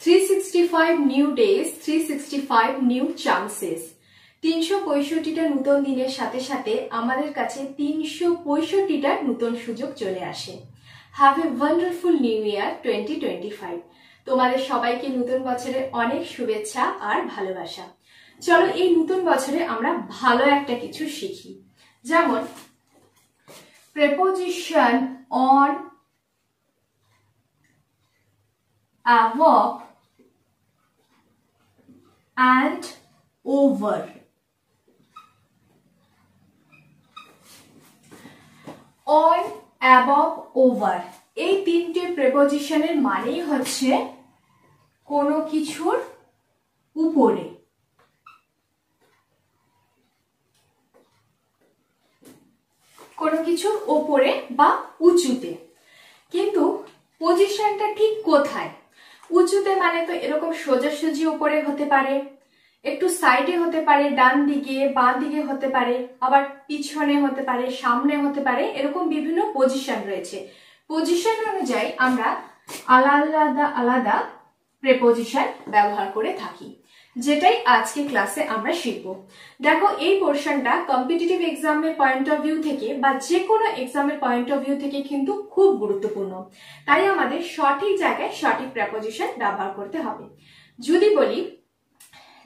365 new days, 365 new chances. 365টা নতুন দিনের সাথে সাথে আমাদের কাছে 365টা নতুন সুযোগ চলে আসে। Have a wonderful new year 2025। তোমাদের সবাইকে নতুন বছরের অনেক শুভেচ্ছা আর ভালোবাসা। চলো এই নতুন বছরে আমরা ভালো একটা কিছু শিখি, যেমন preposition on, a verb and over. On, above, over এই তিনটে প্রেপোজিশনের মানেই হচ্ছে কোনো কিছুর উপরে, কোনো কিছুর উপরে বা উঁচুতে। কিন্তু পজিশনটা ঠিক কোথায়? উঁচুতে মানে তো এরকম সোজাসুজি উপরে হতে পারে, একটু সাইডে হতে পারে, ডান দিকে বাঁ দিকে হতে পারে, আবার পিছনে হতে পারে, সামনে হতে পারে, এরকম বিভিন্ন পজিশন রয়েছে। পজিশন অনুযায়ী আমরা আলাদা আলাদা প্রেপোজিশন ব্যবহার করে থাকি, যেটাই আজকে ক্লাসে আমরা শিখব। দেখো এই পোর্শনটা কম্পিটিটিভ এক্সামের পয়েন্ট অফ ভিউ থেকে বা যে কোনো এক্সামের পয়েন্ট অফ ভিউ থেকে কিন্তু খুব গুরুত্বপূর্ণ, তাই আমাদের সঠিক জায়গায় সঠিক প্রেপোজিশন ব্যবহার করতে হবে। যদি বলি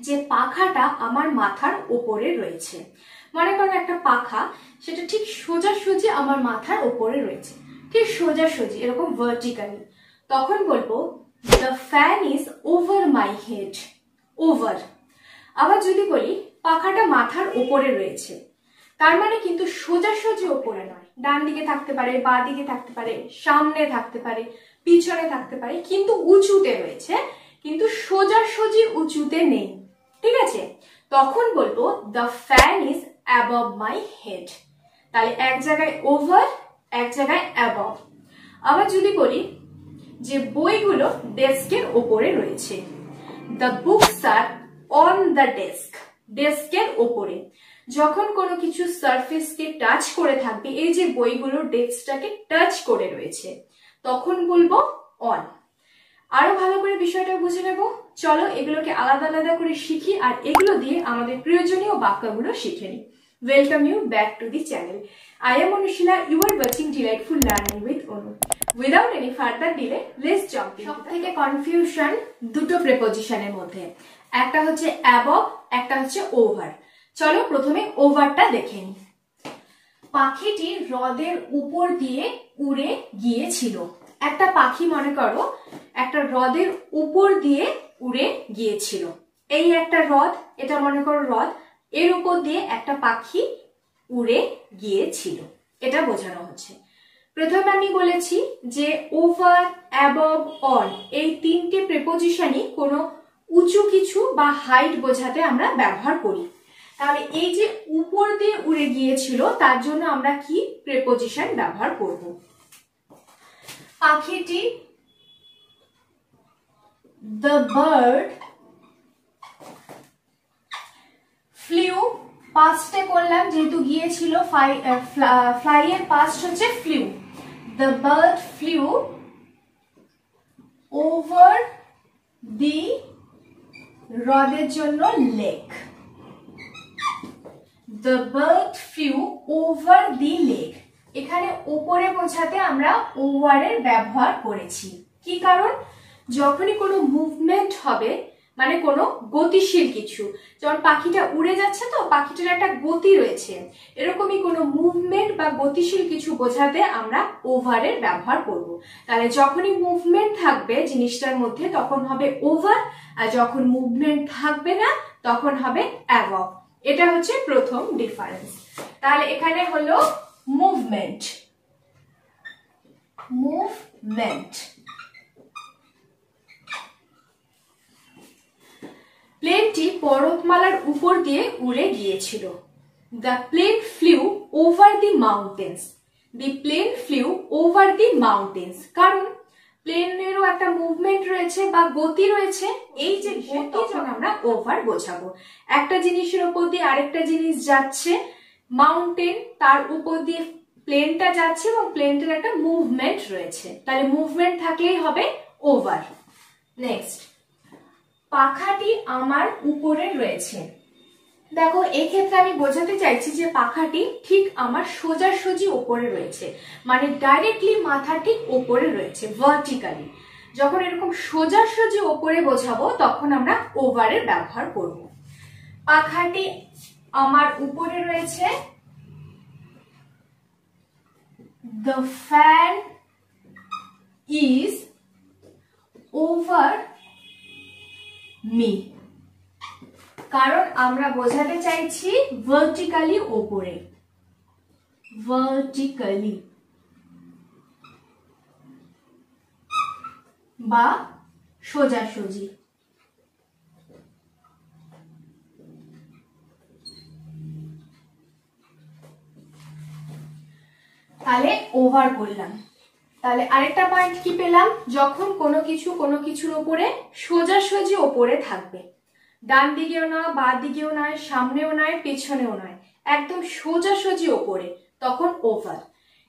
যে পাখাটা আমার মাথার উপরে রয়েছে, মনে করো একটা পাখা, সেটা ঠিক সোজাসুজি আমার মাথার উপরে রয়েছে, ঠিক সোজাসুজি এরকম ভার্টিক্যালি, তখন বলবো the fan is over my head. Over. আবার যদি বলি পাখাটা মাথার উপরে রয়েছে, তার মানে কিন্তু সোজাসুজি উপরে নয়, ডান দিকে থাকতে পারে, বাঁ দিকে থাকতে পারে, সামনে থাকতে পারে, পিছনে থাকতে পারে, কিন্তু উঁচুতে রয়েছে, কিন্তু সোজাসুজি উঁচুতে নেই। ঠিক আছে, তখন বলবো the fan is above my head। তাহলে এক জায়গায় ওভার, এক জায়গায় above। আবার যদি বলি যে বইগুলো ডেস্কের উপরে রয়েছে, the books are on the desk। ডেস্কের উপরে যখন কোনো কিছু সারফেসকে টাচ করে থাকবে, এই যে বইগুলো ডেস্কটাকে টাচ করে রয়েছে, তখন বলবো on। আরো ভালো করে বিষয়টা বুঝে নেব, চলো এগুলোকে আলাদা আলাদা করে শিখি আর এগুলো দিয়ে আমাদের প্রয়োজনীয় বাক্যগুলো শিখে নিই। Welcome you back to the channel. I am Anushila. You are watching Delightful Learning with Anu. Without any further delay, let's jump in. সবথেকে কনফিউশন দুটো প্রেপোজিশনের মধ্যে, একটা হচ্ছে above, একটা হচ্ছে over। চলো প্রথমে ওভারটা দেখে নিই। পাখিটি হ্রদের উপর দিয়ে উড়ে গিয়েছিল। একটা পাখি মনে করো একটা হ্রদের উপর দিয়ে উড়ে গিয়েছিল। এই একটা হ্রদ, এটা মনে করো হ্রদ, এর উপর দিয়ে একটা পাখি উড়ে গিয়েছিল, এটা বোঝানো হচ্ছে। প্রথমে আমি বলেছি যে ওভার, অ্যাবভ, অন এই তিনটে প্রেপোজিশনই কোনো উঁচু কিছু বা হাইট বোঝাতে আমরা ব্যবহার করি। তাহলে এই যে উপর দিয়ে উড়ে গিয়েছিল, তার জন্য আমরা কি প্রেপোজিশন ব্যবহার করব? পাখিটি, the bird flew, পাস্টে করলাম যেহেতু গিয়েছিল, ফ্লাই এর পাস্ট হচ্ছে flew। the bird flew over the, হ্রদের জন্য lake। the bird flew over the lake। এখানে উপরে বোঝাতে আমরা ওভার এর ব্যবহার করেছি। কি কারণ? যখনই কোনো মুভমেন্ট হবে, মানে কোনো গতিশীল কিছু, যেমন পাখিটা উড়ে যাচ্ছে, তো পাখিটার একটা গতি রয়েছে, এরকমই কোনো মুভমেন্ট বা গতিশীল কিছু বোঝাতে আমরা ওভার এর ব্যবহার করব। তাহলে যখনই মুভমেন্ট থাকবে জিনিসটার মধ্যে তখন হবে ওভার, আর যখন মুভমেন্ট থাকবে না তখন হবে অ্যাবভ। এটা হচ্ছে প্রথম ডিফারেন্স। তাহলে এখানে হলো মুভমেন্ট, মুভমেন্ট। প্লেনটি পর্বতমালার উপর দিয়ে উড়ে গিয়েছিল। The plane flew over the mountains. The plane flew over the mountains। কারণ প্লেনেরও একটা মুভমেন্ট রয়েছে বা গতি রয়েছে, এই যে গতি যখন আমরা ওভার বোঝাবো। একটা জিনিসের উপর দিয়ে আরেকটা জিনিস যাচ্ছে, মাউন্টেন, তার উপর দিয়ে প্লেনটা যাচ্ছে এবং প্লেনটার একটা মুভমেন্ট রয়েছে, তাহলে মুভমেন্ট থাকলেই হবে ওভার। নেক্সট পাখাটি আমার উপরে রয়েছে। দেখো এক্ষেত্রে আমি বোঝাতে চাইছি যে পাখাটি ঠিক আমার সোজাসুজি ওপরে রয়েছে, মানে ডাইরেক্টলি মাথা ঠিক ওপরে রয়েছে, ভার্টিক্যালি। যখন এরকম সোজাসুজি ওপরে বোঝাবো তখন আমরা ওভারের ব্যবহার করব। পাখাটি আমার উপরে রয়েছে, the fan is over me, কারণ আমরা বোঝাতে চাইছি ভার্টিক্যালি ওপরে, ভার্টিক্যালি বা সোজাসুজি। তাহলে ওভার করলাম। তাহলে আরেকটা পয়েন্ট কি পেলাম, যখন কোনো কিছুর উপরে সোজাসুজি ওপরে থাকবে, ডান দিকেও না, বাঁ দিকেও নয়, সামনেও নয়, পেছনেও নয়, একদম সোজাসুজি ওপরে, তখন ওভার।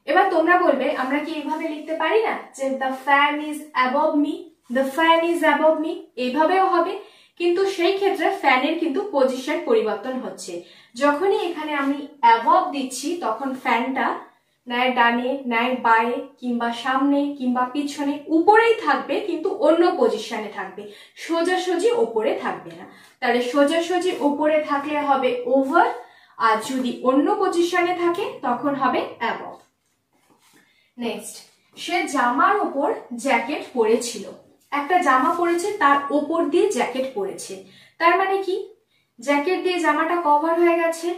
এবার তোমরা বলবে আমরা কি এইভাবে লিখতে পারি না যে the fan is above me, the fan is above me, এইভাবেও হবে। কিন্তু সেই ক্ষেত্রে ফ্যানের কিন্তু পজিশন পরিবর্তন হচ্ছে। যখনই এখানে আমি অ্যাবভ দিচ্ছি তখন ফ্যানটা ন্যায় ডানে, ন্যায় বাঁয়ে, কিংবা সামনে কিংবা পিছনে, উপরেই থাকবে কিন্তু অন্য পজিশনে থাকবে, সোজাসুজি ওপরে থাকবে না। তাহলে সোজাসুজি ওপরে থাকলে হবে ওভার, আর যদি অন্য পজিশনে থাকে তখন হবে অ্যাবভ। নেক্সট, সে জামার উপর জ্যাকেট পরেছিল। একটা জামা পরেছে, তার ওপর দিয়ে জ্যাকেট পরেছে, তার মানে কি জ্যাকেট দিয়ে জামাটা কভার হয়ে গেছে,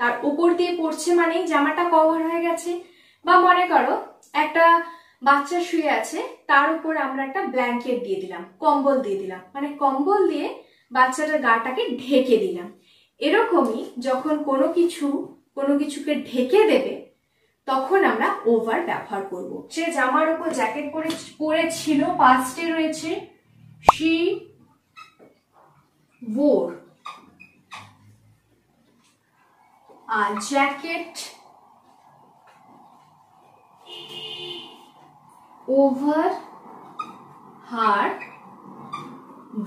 তার উপর দিয়ে পড়ছে মানে জামাটা কভার হয়ে গেছে। বা মনে করো একটা বাচ্চা শুয়ে আছে, তার উপর আমরা একটা ব্ল্যাঙ্কেট দিয়ে দিলাম, কম্বল দিয়ে দিলাম, মানে কম্বল দিয়ে বাচ্চাটার গাটাকে ঢেকে দিলাম। এরকমই যখন কোনো কিছুকে ঢেকে দেবে তখন আমরা ওভার ব্যবহার করব। সে জামার উপর জ্যাকেট পরেছিল, পাস্টে রয়েছে, she wore a jacket over her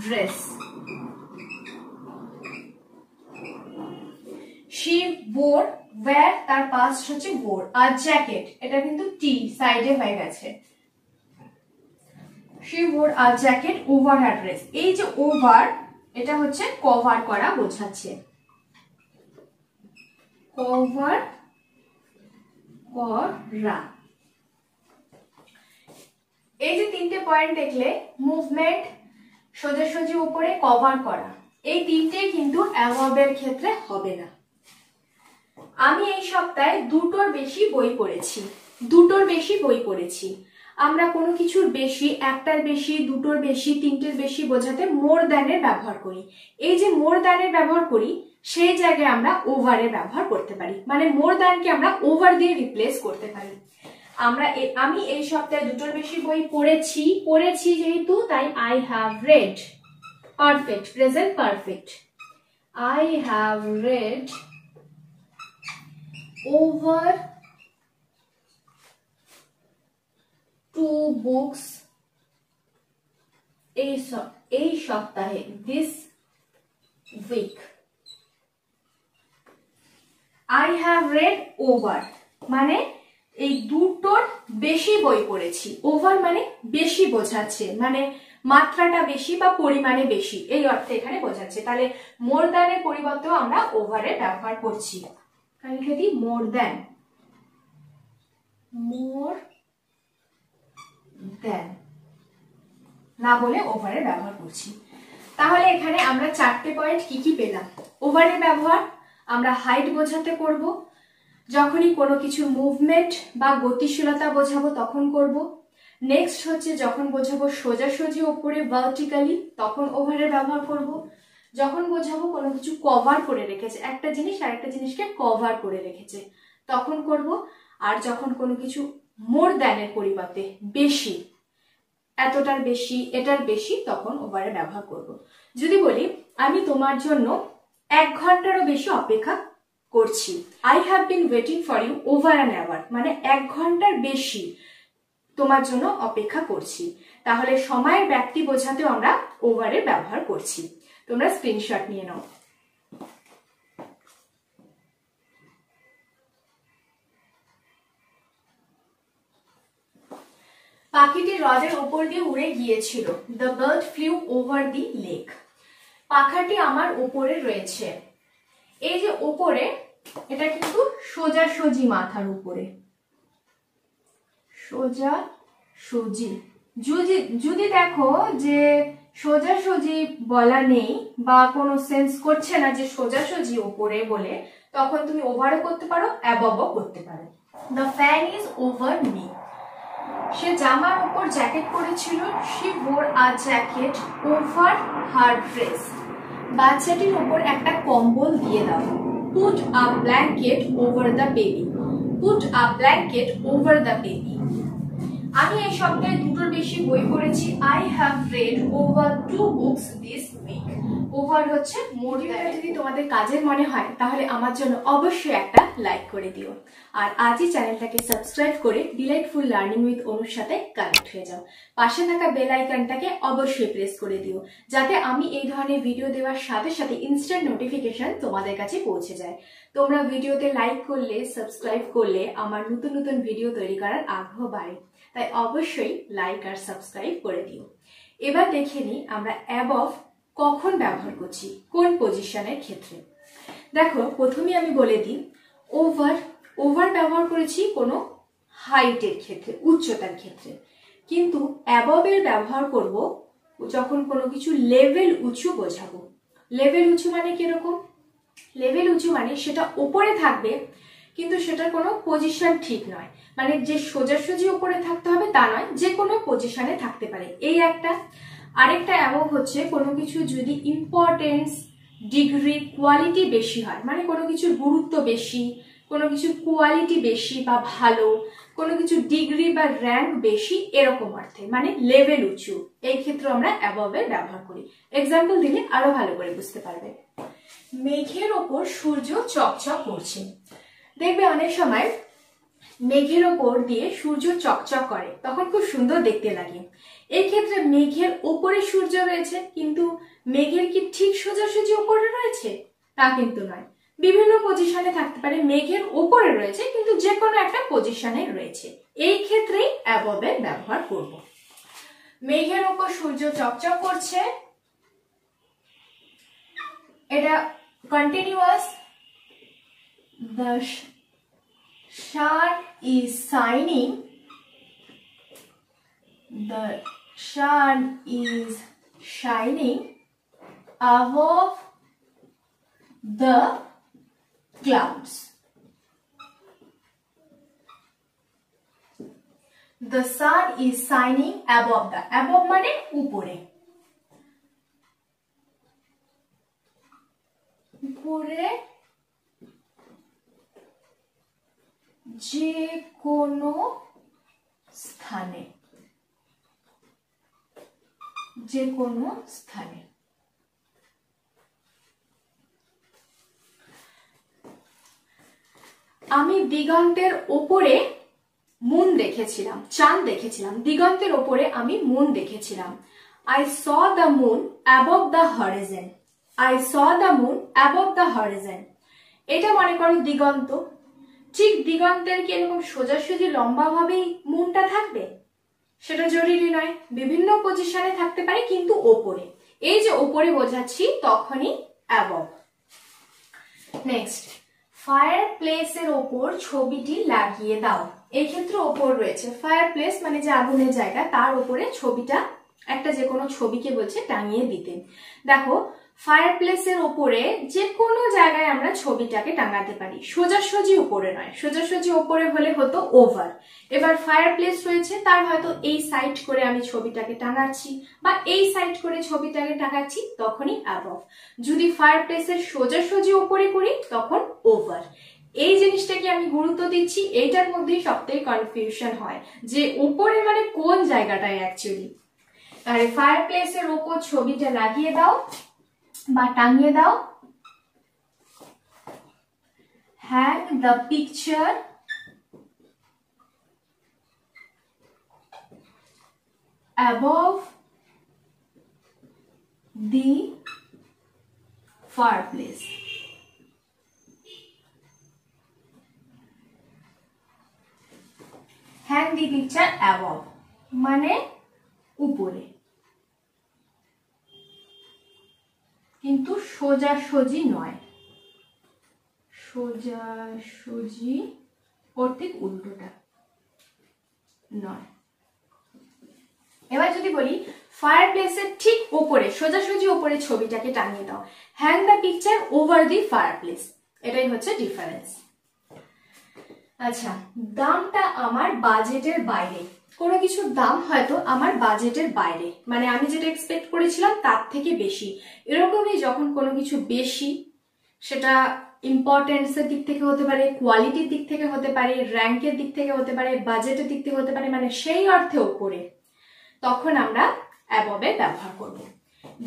dress. she wore, where তার পাস্ট হচ্ছে wore, আর জ্যাকেট এটা কিন্তু টি সাইডে হয়ে গেছে। she wore a jacket over her dress, এই যে ওভার এটা হচ্ছে কভার করা বোঝাচ্ছে, কভার করা। এই যে তিনটে পয়েন্ট দেখলে, মুভমেন্ট, সোজাসুজি উপরে, কভার করা, এই তিনটেই কিন্তু অ্যাবভের ক্ষেত্রে হবে না। আমি এই সপ্তাহে দুটোর বেশি বই পড়েছি। আমরা কোনো কিছুর বেশি, একটার বেশি, দুটোর বেশি, তিনটের বেশি বোঝাতে মোর দ্যানের ব্যবহার করি। এই যে মোর দ্যানের ব্যবহার করি সেই জায়গায় আমরা ওভারের ব্যবহার করতে পারি, মানে মোর দ্যানকে আমরা ওভার দিয়ে রিপ্লেস করতে পারি। আমি এই সপ্তাহে দুটোর বেশি বই পড়েছি যেহেতু, তাই I have red, perfect, present perfect, I have red over 2 books এই সপ্তাহে, this week. I have read over মানে এই দুটোর বেশি বই পড়েছি, ওভার মানে বেশি বোঝাচ্ছে, মানে মাত্রাটা বেশি বা পরিমাণে বেশি, এই অর্থে এখানে বোঝাচ্ছে। তাহলে মোর দ্যানের পরিবর্তেও আমরা ওভারের ব্যবহার করছি। লিখে মোর দ্যান, না বলে ওভারের ব্যবহার করছি। তাহলে এখানে আমরা চারটে পয়েন্ট কি পেলাম। ওভারের ব্যবহার আমরা হাইট বোঝাতে করব, যখনই কোনো কিছু মুভমেন্ট বা গতিশীলতা বোঝাবো তখন করব। নেক্সট হচ্ছে যখন বোঝাবো সোজাসুজি ওপরে, ভার্টিক্যালি, তখন ওভারের ব্যবহার করব। যখন বোঝাবো কোনো কিছু কভার করে রেখেছে, একটা জিনিস আরেকটা জিনিসকে কভার করে রেখেছে, তখন করব। আর যখন কোনো কিছু মোর দ্যানের পরিবর্তে বেশি, এতটার বেশি, এটার বেশি, তখন ওভারের ব্যবহার করব। যদি বলি আমি তোমার জন্য 1 ঘন্টারও বেশি অপেক্ষা করছি, I have been waiting for you over an hour, মানে 1 ঘন্টার বেশি তোমার জন্য অপেক্ষা করছি। তাহলে সময়ের ব্যাপ্তি বোঝাতেও আমরা ওভারের ব্যবহার করছি। তোমরা স্ক্রিনশট নিয়ে নাও। পাখিটি হ্রদের উপর দিয়ে উড়ে গিয়েছিল। The bird flew over the lake. পাখাটি আমার উপরে রয়েছে। এই যে উপরে, এটা কিন্তু সোজাসুজি মাথার উপরে, সোজাসুজি। যদি দেখো যে সোজাসুজি বলা নেই বা কোনো সেন্স করছে না যে সোজাসুজি উপরে বলে, তখন তুমি ওভারও করতে পারো, অ্যাবভও করতে পারো। The fan is over me. সে জামার উপর জ্যাকেট পরেছিল। She wore a jacket over her dress. বাচ্চাটির উপর একটা কম্বল দিয়ে দাও। Put a blanket over the baby. Put a blanket over the baby. আমি এই সপ্তাহে দুটোর বেশি বই পড়েছি। I have read over 2 books this week. Over হচ্ছে মোর। যদি তোমাদের কাজের মনে হয় তাহলে আমার জন্য অবশ্যই একটা লাইক করে দিও, আর আজই চ্যানেলটাকে সাবস্ক্রাইব করে ডিলাইটফুল লার্নিং উইথ অনুর সাথে কানেক্ট হয়ে যাও। পাশে থাকা বেল আইকনটাকে অবশ্যই প্রেস করে দিও, যাতে আমি এই ধরনের ভিডিও দেওয়ার সাথে সাথে ইনস্ট্যান্ট নোটিফিকেশন তোমাদের কাছে পৌঁছে যায়। তোমরা ভিডিওতে লাইক করলে, সাবস্ক্রাইব করলে আমার নতুন নতুন ভিডিও তৈরি করার আগ্রহ বাড়ে, তাই অবশ্যই লাইক আর সাবস্ক্রাইব করে দিও। এবার দেখে নিই আমরা অ্যাবভ কখন ব্যবহার করছি, কোন পজিশনের ক্ষেত্রে। দেখো, প্রথমে আমি বলে দিই, ওভার ব্যবহার করেছি কোনো হাইটের ক্ষেত্রে, উচ্চতার ক্ষেত্রে, কিন্তু অ্যাবভের ব্যবহার করব যখন কোনো কিছু লেভেল উঁচু বোঝাবো। লেভেল উঁচু মানে কিরকম? লেভেল উঁচু মানে সেটা উপরে থাকবে কিন্তু সেটার কোনো পজিশন ঠিক নয়, মানে যে সোজাসুজি উপরে থাকতে হবে তা নয়, যে কোনো পজিশনে থাকতে পারে, এই একটা। আরেকটা অ্যাবভ হচ্ছে কোনো কিছু যদি ইম্পর্টেন্স, ডিগ্রি, কোয়ালিটি বেশি হয়, মানে কোনো কিছুর গুরুত্ব বেশি, কোনো কিছুর কোয়ালিটি বেশি বা ভালো, কোনো কিছু ডিগ্রি বা র্যাঙ্ক বেশি, এরকম অর্থে, মানে লেভেল উঁচু। এই ক্ষেত্রে আমরা অ্যাবভের ব্যবহার করি। এক্সাম্পল দিলে আরো ভালো করে বুঝতে পারবে। মেঘের ওপর সূর্য চকচক করছে। দেখবে অনেক সময় মেঘের ওপর দিয়ে সূর্য চকচক করে, তখন খুব সুন্দর দেখতে লাগে। এই ক্ষেত্রে মেঘের ওপরে সূর্য রয়েছে, কিন্তু মেঘের কি ঠিক সোজাসুজি ওপরে রয়েছে? তা কিন্তু নয়, বিভিন্ন পজিশনে থাকতে পারে। মেঘের ওপরে রয়েছে কিন্তু যে কোনো একটা পজিশনে রয়েছে, এই ক্ষেত্রেই অ্যাবভের ব্যবহার করব। মেঘের ওপর সূর্য চকচক করছে, এটা continuous. The sun is shining. The sun is shining above the clouds. The sun is shining above the. Above মানে উপরে, উপরে যে কোনো স্থানে, যে কোনো স্থানে। আমি দিগন্তের ওপরে মুন দেখেছিলাম, চাঁদ দেখেছিলাম। দিগন্তের ওপরে আমি মুন দেখেছিলাম। I saw the moon above the horizon. I saw the moon above the horizon. এটা মনে করো দিগন্ত। ঠিক দিগন্তের কি এরকম সোজাসুজি লম্বা ভাবেই মুনটা থাকবে? সেটা জরুরি নয়, বিভিন্ন পজিশনে থাকতে পারে, কিন্তু ওপরে। এই যে ওপরে বোঝাচ্ছি তখনই অ্যাবভ। নেক্সট, ফায়ার প্লেসের ওপর ছবিটি লাগিয়ে দাও। এই ক্ষেত্রে ওপর রয়েছে, ফায়ার প্লেস মানে যে আগুনের জায়গা, তার উপরে ছবিটা, একটা যে কোনো ছবিকে বলছে টাঙিয়ে দিতে। দেখো, ফায়ার প্লেসের ওপরে যে কোনো জায়গায় আমরা ছবিটাকে টাঙাতে পারি, সোজাসুজি উপরে নয়। সোজাসুজি উপরে হলে হতো ওভার। এবার ফায়ার প্লেস রয়েছে, তার হয়তো এই সাইড করে আমি ছবিটাকে টাঙাচ্ছি বা এই সাইড করে ছবিটাকে টাঙাচ্ছি, তখনই অ্যাবভ। যদি ফায়ার প্লেসের সোজাসুজি উপরে করি তখন ওভার। এই জিনিসটাকে আমি গুরুত্ব দিচ্ছি, এইটার মধ্যেই সবথেকে কনফিউশন হয় যে উপরে মানে কোন জায়গাটায় অ্যাকচুয়ালি। তাহলে ফায়ার প্লেসের ওপর ছবিটা লাগিয়ে দাও বা টাঙিয়ে দাও। Hang the picture above the fireplace. Hang the picture above মানে উপরে, কিন্তু সোজাসুজি নয়, সোজাসুজি ওর ঠিক উল্টোটা নয়। এবার যদি বলি ফায়ার প্লেসের ঠিক ওপরে, সোজাসুজি ওপরে ছবিটাকে টাঙিয়ে দাও, hang the picture over the fire place, এটাই হচ্ছে ডিফারেন্স। আচ্ছা, দামটা আমার বাজেটের বাইরে, কোনো কিছুর দাম হয়তো আমার বাজেটের বাইরে, মানে আমি যেটা এক্সপেক্ট করেছিলাম তার থেকে বেশি, এরকমই যখন কোনো কিছু বেশি, সেটা ইম্পর্টেন্সের দিক থেকে হতে পারে, কোয়ালিটির দিক থেকে হতে পারে, র্যাঙ্কের দিক থেকে হতে পারে, বাজেটের দিক থেকে হতে পারে, মানে সেই অর্থে উপরে, তখন আমরা অ্যাবভ এর ব্যবহার করব।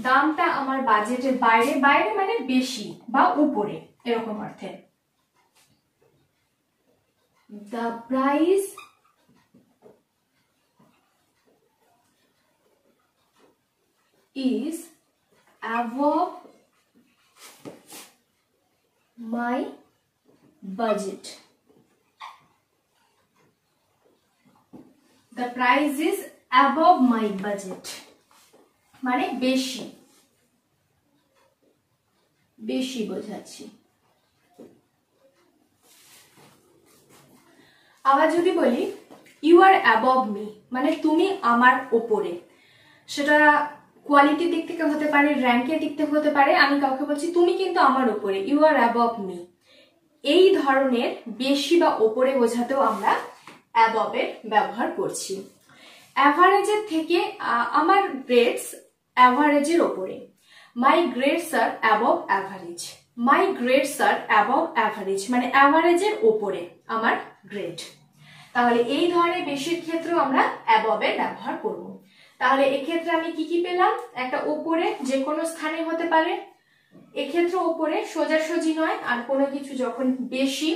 দামটা আমার বাজেটের বাইরে, বাইরে মানে বেশি বা উপরে, এরকম অর্থে। The price is above my budget. The price is above my budget মানে বেশি, বেশি বোঝাচ্ছি। আবার যদি বলি ইউ আর অ্যাবভ মি মানে তুমি আমার ওপরে, সেটা কোয়ালিটির দিক থেকে হতে পারে, র্যাঙ্কের দিক থেকে হতে পারে, আমি কাউকে বলছি তুমি কিন্তু আমার ওপরে, ইউ আর অ্যাবভ মি, এই ধরনের বেশি বা ওপরে বোঝাতেও আমরা অ্যাবভ এর ব্যবহার করছি। অ্যাভারেজের থেকে আমার গ্রেডস অ্যাভারেজের ওপরে, মাই গ্রেডস আর অ্যাবভ অ্যাভারেজ, মাই গ্রেডস আর অ্যাবভ অ্যাভারেজ মানে অ্যাভারেজের ওপরে আমার গ্রেড। তাহলে এই ধরনের বেশির ক্ষেত্রেও আমরা অ্যাবভ এর ব্যবহার করব। তাহলে এক্ষেত্রে আমি কি কি পেলাম, একটা ওপরে যে কোনো স্থানে হতে পারে, এক্ষেত্রে ওপরে সোজাসুজি নয়, আর কোনো কিছু যখন বেশি,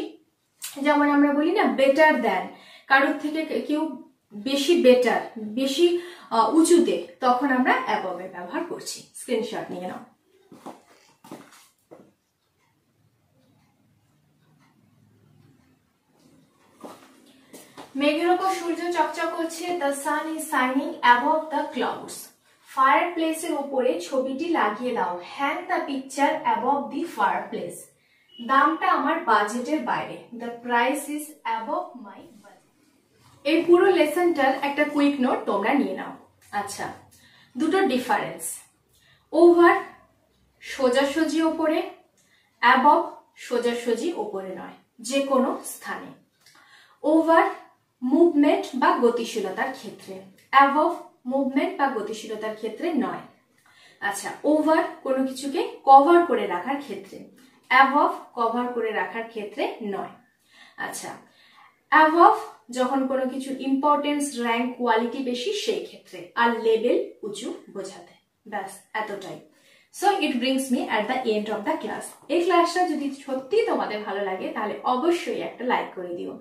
যেমন আমরা বলি না বেটার দ্যান, কারোর থেকে কেউ বেশি বেটার, বেশি উঁচুতে, তখন আমরা অ্যাবভ এর ব্যবহার করছি। স্ক্রিনশট নিয়ে নাও। মেঘের ওপর সূর্য চকচক করছে, the sun is shining above the clouds. Fire প্লেসের উপরে ছবিটি লাগিয়ে দাও, hang the picture above the fire place. দামটা আমার বাজেটের বাইরে, the price is above my budget. এই পুরো লেসনটার একটা কুইক নোট তোমরা নিয়ে নাও। আচ্ছা, দুটো ডিফারেন্স, ওভার সোজাসুজি ওপরে, অ্যাবভ সোজাসুজি ওপরে নয়, যে কোনো স্থানে। ওভার মুভমেন্ট বা গতিশীলতার ক্ষেত্রে, অ্যাবভ মুভমেন্ট বা গতিশীলতার ক্ষেত্রে নয়। আচ্ছা, ওভার কোনো কিছুকে কভার করে রাখার ক্ষেত্রে, অ্যাবভ কভার করে রাখার ক্ষেত্রে নয়। আচ্ছা, অ্যাবভ যখন কোনো কিছু ইম্পর্টেন্স, র্যাঙ্ক, কোয়ালিটি বেশি সেই ক্ষেত্রে, আর লেভেল উঁচু বোঝাতে। ব্যাস এতটাই। So it brings me at the end of the class. এই ক্লাসটা যদি সত্যি তোমাদের ভালো লাগে তাহলে অবশ্যই একটা লাইক করে দিও,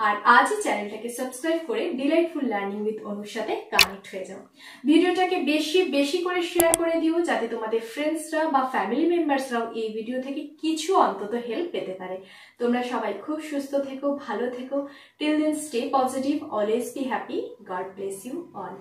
আর আজই চ্যানেলটাকে সাবস্ক্রাইব করে ডিলাইটফুল লার্নিং উইথ অনুর সাথে কানেক্ট হয়ে যাও। ভিডিওটাকে বেশি বেশি করে শেয়ার করে দিও, যাতে তোমাদের ফ্রেন্ডসরা বা ফ্যামিলি মেম্বার্সরাও এই ভিডিও থেকে কিছু অন্তত হেল্প পেতে পারে। তোমরা সবাই খুব সুস্থ থেকো, ভালো থেকো। Till then stay positive, always be happy. God bless you all.